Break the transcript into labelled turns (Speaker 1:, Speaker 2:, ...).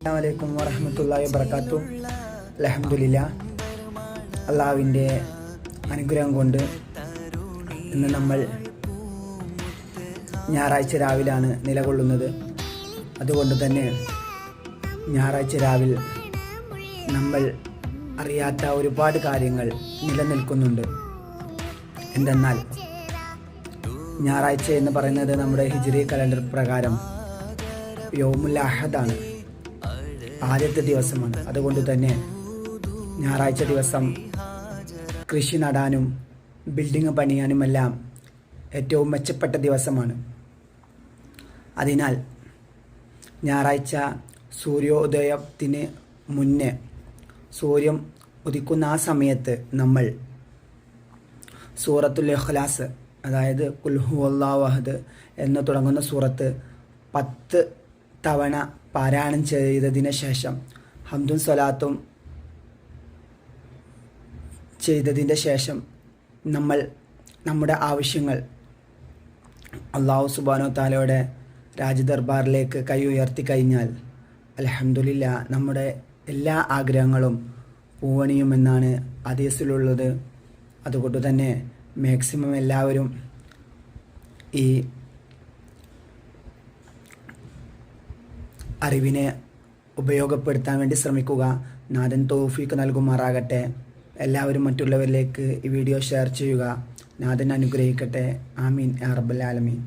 Speaker 1: അസ്സലാമു വറഹ്മത്തുള്ളാഹി വബറകാതുഹു. അൽഹംദുലില്ലാഹ്, അള്ളാഹുവിൻ്റെ അനുഗ്രഹം കൊണ്ട് ഇന്ന് നമ്മൾ ഞായറാഴ്ച രാവിലാണ് നിലകൊള്ളുന്നത്. അതുകൊണ്ട് തന്നെ ഞായറാഴ്ച രാവിലെ നമ്മൾ അറിയാത്ത ഒരുപാട് കാര്യങ്ങൾ നിലനിൽക്കുന്നുണ്ട്. എന്തെന്നാൽ ഞായറാഴ്ച എന്ന് പറയുന്നത് നമ്മുടെ ഹിജ്രി കലണ്ടർ പ്രകാരം യൗമുൽ അഹദാണ്, ആദ്യത്തെ ദിവസമാണ്. അതുകൊണ്ട് തന്നെ ഞായറാഴ്ച ദിവസം കൃഷി നടാനും ബിൽഡിംഗ് പണിയാനുമെല്ലാം ഏറ്റവും മെച്ചപ്പെട്ട ദിവസമാണ്. അതിനാൽ ഞായറാഴ്ച സൂര്യോദയത്തിന് മുന്നേ, സൂര്യൻ ഉദിക്കുന്ന ആ സമയത്ത് നമ്മൾ സൂറത്തുൽ ഇഖ്ലാസ്, അതായത് ഖുൽ ഹുവല്ലാഹു അഹദ് എന്ന് തുടങ്ങുന്ന സൂറത്ത് 10 തവണ പാരായണം ചെയ്തതിന് ശേഷം ഹംദും സ്വലാത്തും ചെയ്തതിൻ്റെ ശേഷം നമ്മൾ നമ്മുടെ ആവശ്യങ്ങൾ അല്ലാഹു സുബ്ഹാനഹു തആലയുടെ രാജദർബാറിലേക്ക് കൈ ഉയർത്തി കഴിഞ്ഞാൽ അൽഹംദുലില്ലാഹ് നമ്മുടെ എല്ലാ ആഗ്രഹങ്ങളും പൂവണിയുമെന്നാണ് ഹദീസിലുള്ളത്. അതുകൊണ്ട് തന്നെ മാക്സിമം എല്ലാവരും ഈ അറിവിനെ ഉപയോഗപ്പെടുത്താൻ വേണ്ടി ശ്രമിക്കുക. നാഥൻ തൗഫീഖ് നൽകുമാറാകട്ടെ. എല്ലാവരും മറ്റുള്ളവരിലേക്ക് ഈ വീഡിയോ ഷെയർ ചെയ്യുക. നാഥൻ അനുഗ്രഹിക്കട്ടെ. ആമീൻ യാ റബ്ബൽ ആലമീൻ.